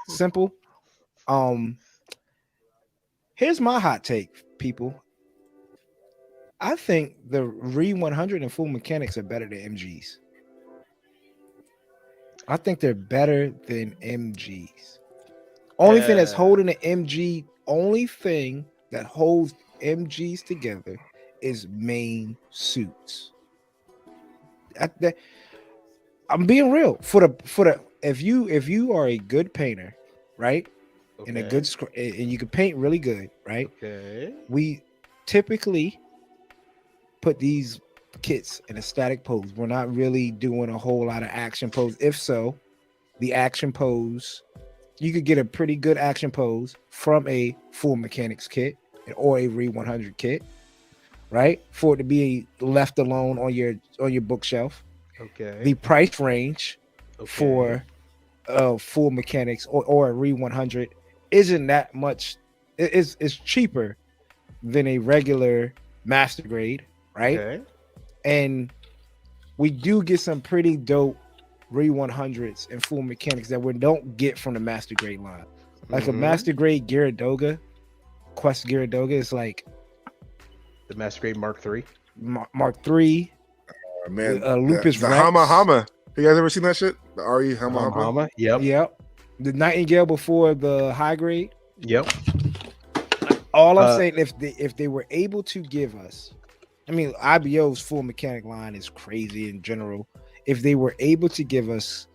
simple. Um, Here's my hot take, people. I think the Re 100 and full mechanics are better than MGs. I think they're better than MGs. Only thing that's Uh, holding the MG, only thing that holds MGs together is main suits. I, am being real. For the if you are a good painter, right, and a okay. good and you can paint really good, right? Okay. We typically put these kits in a static pose. We're not really doing a whole lot of action pose. If so, the action pose, you could get a pretty good action pose from a full mechanics kit or a Re 100 kit, right? For it to be left alone on your bookshelf. The Okay. price range Okay. for full mechanics or a Re 100 isn't that much. It's cheaper than a regular master grade, right? Okay. And we do get some pretty dope Re 100s and full mechanics that we don't get from the master grade line. Like a Mm-hmm. master grade Gyaradoga, Quest Gyaradoga is like The Masquerade Mark III. Mark III, Man, Lupus the Hama Rex. Hama. You guys ever seen that shit? The RE Hama Hama Hama. Hama. Yep. Yep. The Nightingale before the high grade. Yep. All I'm Uh, saying, if they were able to give us, I mean, IBO's full mechanic line is crazy in general. If they were able to give us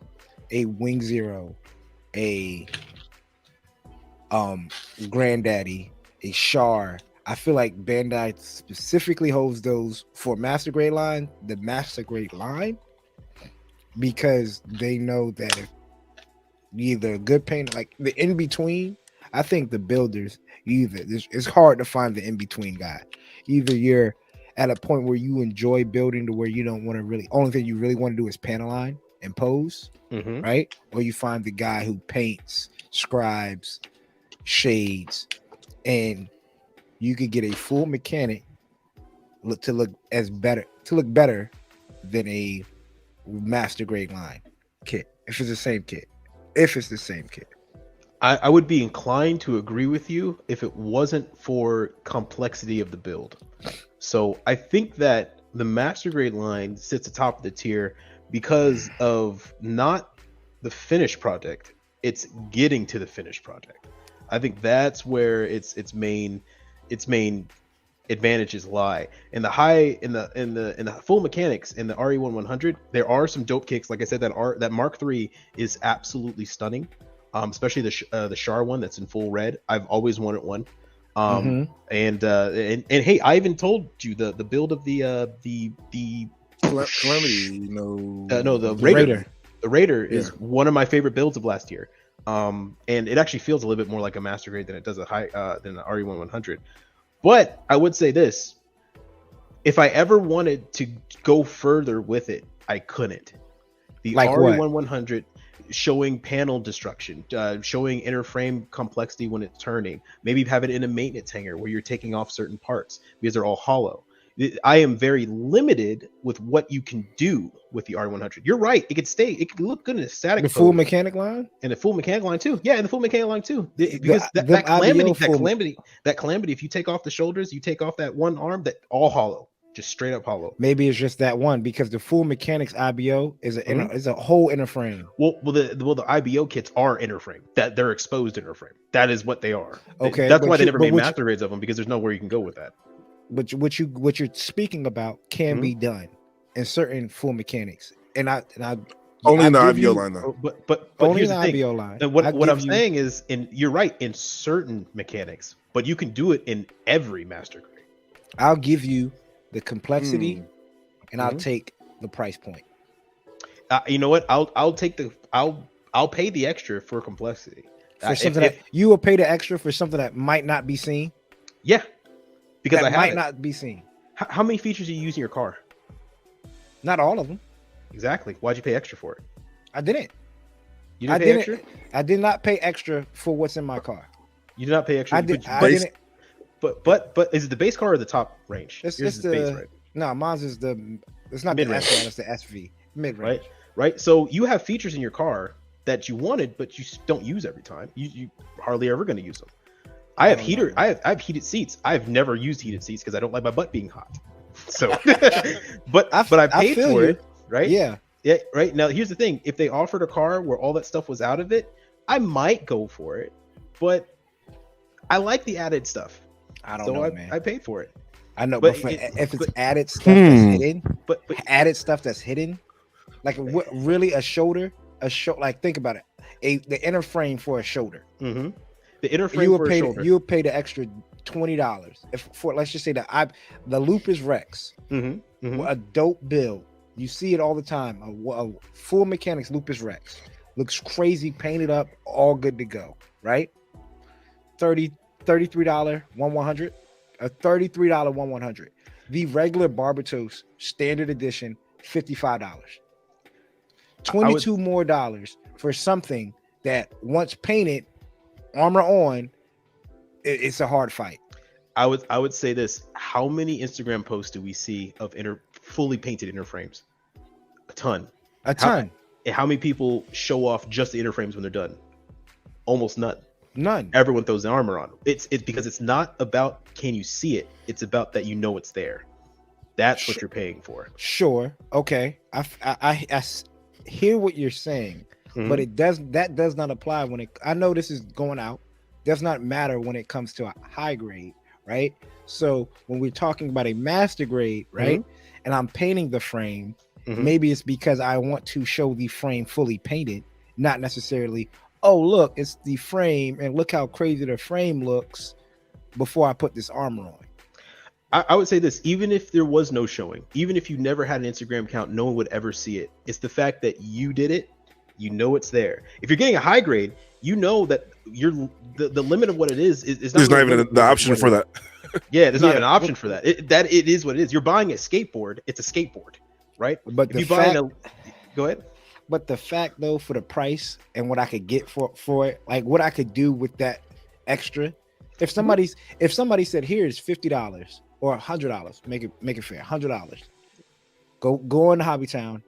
a Wing Zero, a Granddaddy, a Char, I feel like Bandai specifically holds those for Master Grade line, the Master Grade line, because they know that if you either a good painter, like the in between, I think the builders, it's hard to find the in between guy. Either you're at a point where you enjoy building to where you don't want to really, only thing you really want to do is panel line and pose, mm-hmm. right? Or you find the guy who paints, scribes, shades, and you could get a full mechanic to look better than a master grade line kit if it's the same kit. If it's the same kit. I would be inclined to agree with you if it wasn't for complexity of the build. So I think that the Master Grade line sits atop of the tier because of not the finished project, it's getting to the finished project. I think that's where its main advantages lie. In the high in the full mechanics in the RE1100, there are some dope kicks. Like I said, that Mark III is absolutely stunning. Especially the Char one that's in full red. I've always wanted one. And hey, I even told you the build of the Calamity, no, the The Raider. Raider. The Raider Yeah. is one of my favorite builds of last year. And it actually feels a little bit more like a master grade than it does a high than the RE1100. But I would say this: if I ever wanted to go further with it, I couldn't. The Like what? RE1100 showing panel destruction, showing inner frame complexity when it's turning, maybe have it in a maintenance hanger where you're taking off certain parts because they're all hollow. I am very limited with what you can do with the R100. You're right; it could look good in a static The full pose, mechanic line? and the full mechanic line too. Yeah, and the full mechanic line too, because Them IBO full that calamity. If you take off the shoulders, you take off that one arm, that all hollow, just straight up hollow. maybe it's just that one because the full mechanics IBO Mhm. is a whole inner frame. The IBO kits are inner frame. That they're exposed inner frame. That is what they are. Okay, That's why but they you never but made what master grades of them, because there's nowhere you can go with that. what you're speaking about can Mhm. be done in certain full mechanics. And I only in the give IBO you line though. But only here's in the the thing. IBO line. And I what I'm give you saying is, you're right in certain mechanics, but you can do it in every master grade. I'll give you the complexity and I'll Mhm. take the price point. You know what? I'll pay the extra for complexity. For something that If you will pay the extra for something that might not be seen. Yeah, because That I have might it. not be seen. How many features do you use in your car? Not all of them. Exactly. Why'd you pay extra for it? I didn't. You didn't I pay didn't. extra. I did not pay extra for what's in my car. You did not pay extra. I did. But, I but, didn't. but is it the base car or the top range? It's Yours is the base, right? no. Mine's is the. It's not Mid-range. the S1. It's the SV mid range. Right. So you have features in your car that you wanted, but you don't use every time. You hardly ever going to use them. I have I have heated seats. I've never used heated seats because I don't like my butt being hot. So, but I paid for it, right? Yeah. Yeah. Right now, here's the thing: if they offered a car where all that stuff was out of it, I might go for it. But I like the added stuff. I don't know, man. I paid for it. I know, but if it's added stuff that's hidden, but added stuff that's hidden, like really a shoulder, like think about it, the inner frame for a shoulder. Mm-hmm. The inner frame for a shoulder. You would pay the extra $20 if for, let's just say the Lupus Rex, a dope build. You see it all the time. A full mechanics Lupus Rex looks crazy, painted up, all good to go, right? $33 100, a $33 100. The regular Barbatos standard edition, $55. $22 more dollars for something that once painted, armor on, it's a hard fight. I would say this: how many Instagram posts do we see of fully painted inner frames? A ton. How many people show off just the inner frames when they're done? Almost none. Everyone throws the armor on. It's because it's not about can you see it. It's about that you know it's there. That's what you're paying for. Sure. Okay. I hear what you're saying, but that does not apply when it. I know this is going out. Does not matter when it comes to a high grade, right? So when we're talking about a master grade, right, and I'm painting the frame, maybe it's because I want to show the frame fully painted, not necessarily, oh look, it's the frame and look how crazy the frame looks before I put this armor on. I would say this: even if there was no showing, even if you never had an Instagram account, no one would ever see it. It's the fact that you did it. You know it's there. If you're getting a high grade, you know that you're the limit of what it is there's not even the option for that. Yeah, there's not even an option for that. It is what it is. You're buying a skateboard. It's a skateboard, right? But go ahead. But the fact though, for the price and what I could get for it, like what I could do with that extra, if somebody said here's $50 or $100, make it fair, $100, go in the Hobby Town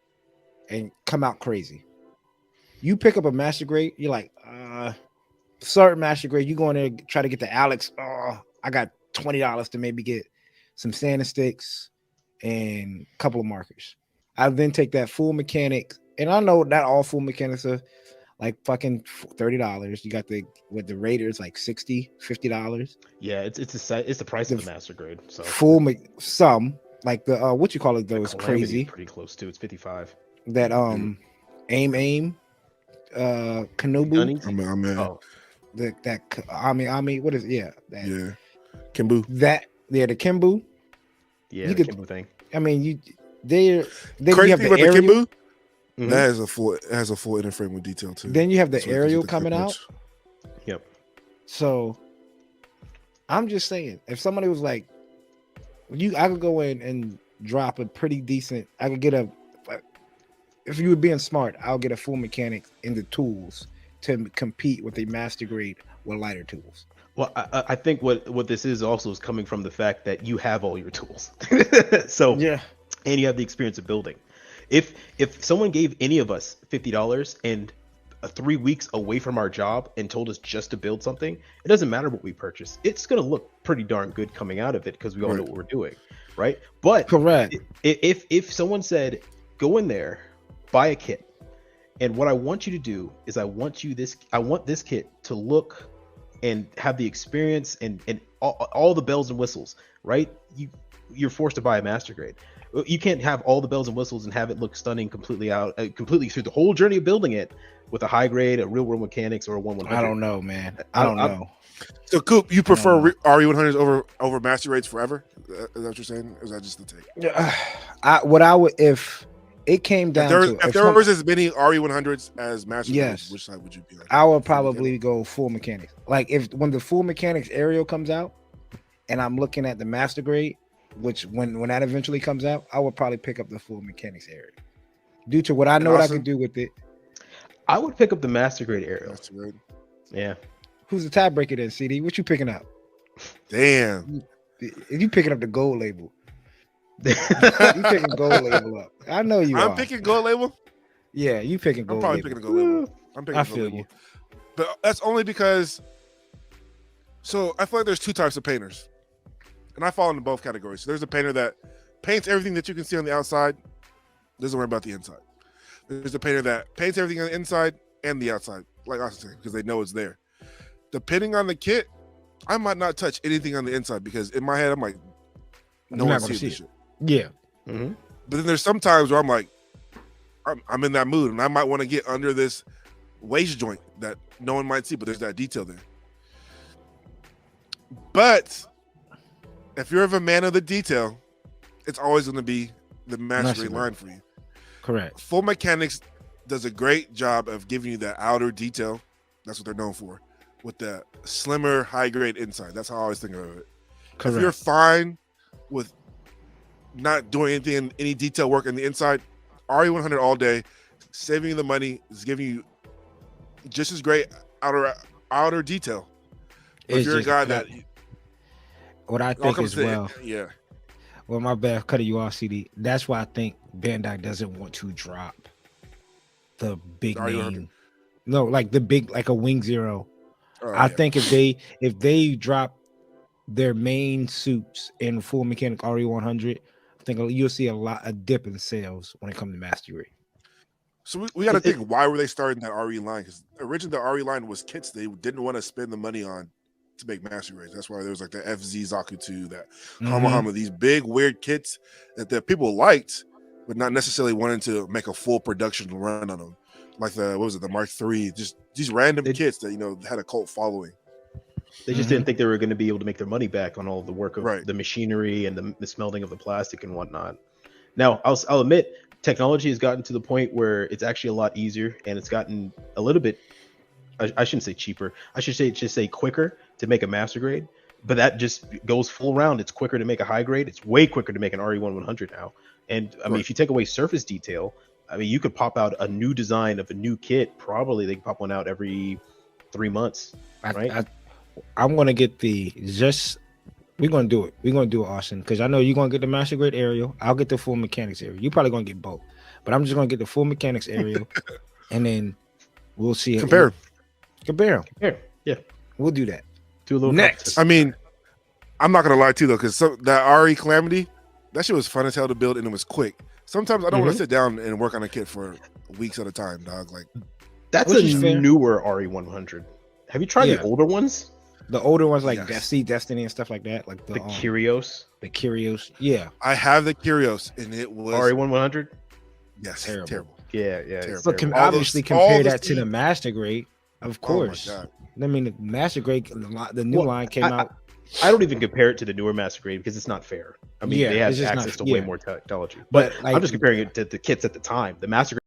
and come out crazy. You pick up a master grade, you're like, certain master grade, you go in there try to get the Alex. I got $20 to maybe get some sanding sticks and a couple of markers. I then take that full mechanic, and I know not all full mechanics are like fucking $30. You got with the Raiders like $60, $50. Yeah, it's the price of the master grade. So some like the what you call it, those crazy, pretty close to. It's 55. That aim Kanubu. I'm in. Oh, that Ami, what is it? Yeah, Kimbu. The Kimbu. Yeah, the Kimbu thing. I mean, then crazy you have the about aerial. the Kimbu. That has a full inner frame with detail too. Then you have the aerial coming out. Yep. So I'm just saying, if somebody was like, I could go in and drop a pretty decent. I could get if you were being smart, I'll get a full mechanic in the tools to compete with a master grade with lighter tools. Well, I think what this is also is coming from the fact that you have all your tools. So yeah, and you have the experience of building. If someone gave any of us $50 and 3 weeks away from our job and told us just to build something, it doesn't matter what we purchase. It's going to look pretty darn good coming out of it because we all know what we're doing, right? But correct. If someone said, go in there, buy a kit, and what I want you to do is I want this kit to look and have the experience and all the bells and whistles, right? You're forced to buy a master grade. You can't have all the bells and whistles and have it look stunning completely through the whole journey of building it with a high grade, a real world mechanics, or a 1/100. I don't know, man. I don't know. So, Coop, you prefer RE100s over master grades forever? Is that what you're saying? Or is that just the take? If it came down if there was as many RE100s as master grades, which side would you be on? I would probably go full mechanics. Like when the full mechanics aerial comes out, and I'm looking at the master grade, which when that eventually comes out, I would probably pick up the full mechanics area due to what I know what I could do with it. I would pick up the master grade aerial. Yeah. Who's the tiebreaker then, CD? What you picking up? Damn. You picking up the gold label. You picking gold label up. I know you I'm picking gold label? Yeah, you picking gold label. I'm probably picking a gold label. I'm picking I the full feel label. you. But that's only because. So I feel like there's two types of painters, and I fall into both categories. So there's a painter that paints everything that you can see on the outside, doesn't worry about the inside. There's a painter that paints everything on the inside and the outside, like Austin said, because they know it's there. Depending on the kit, I might not touch anything on the inside because in my head I'm like, no You're one's not gonna seeing see this it. shit. Yeah. Mm-hmm. But then there's some times where I'm like, I'm in that mood and I might want to get under this waist joint that no one might see, but there's that detail there. But if you're a man of the detail, it's always going to be the Master Grade line for you. Correct. Full Mechanics does a great job of giving you that outer detail. That's what they're known for, with the slimmer, high grade inside. That's how I always think of it. Correct. If you're fine with not doing anything, any detail work on the inside, RE100 all day, saving you the money, is giving you just as great outer detail. But if you're a guy that what I think as well, yeah. Well, my bad, cutting you off, CD. That's why I think Bandai doesn't want to drop the big name. No, like the big, like a Wing Zero. I think if they drop their main suits in Full Mechanic RE100, I think you'll see a dip in sales when it comes to Master Grade. So we got to think, why were they starting that RE line? Because originally the RE line was kits they didn't want to spend the money on to make Master Grades. That's why there was like the FZ Zakutu, that Hama Hama, these big weird kits that the people liked, but not necessarily wanting to make a full production run on them. Like the Mark III, just these random kits that had a cult following. They just didn't think they were going to be able to make their money back on all of the work of Right. the machinery and the smelting of the plastic and whatnot. Now, I'll admit, technology has gotten to the point where it's actually a lot easier, and it's gotten a little bit, I shouldn't say cheaper, I should say quicker to make a Master Grade, but that just goes full round. It's quicker to make a high grade. It's way quicker to make an RE100 now. And I mean, if you take away surface detail, I mean, you could pop out a new design of a new kit. Probably they can pop one out every 3 months, right? I'm going to get we're going to do it. We're going to do it, Austin, because I know you're going to get the Master Grade Aerial. I'll get the Full Mechanics Aerial. You're probably going to get both, but I'm just going to get the Full Mechanics Aerial, and then we'll see. Compare. Yeah. We'll do that. Do a little next. I mean, I'm not going to lie to you, though, because that RE Calamity, that shit was fun as hell to build, and it was quick. Sometimes I don't want to sit down and work on a kit for weeks at a time, dog. Like, that's a newer RE100. Have you tried the older ones? The older ones, like Destiny and stuff like that, like the Kyrios. The Kyrios, yeah. I have the Kyrios, and it was RE100. Yes, terrible. Yeah. Terrible. But obviously compare that to the Master Grade, of course. Oh my God. I mean, the Master Grade, the new line came out. I don't even compare it to the newer Master Grade because it's not fair. I mean, they have access to way more technology. But I'm just comparing it to the kits at the time. The Master Grade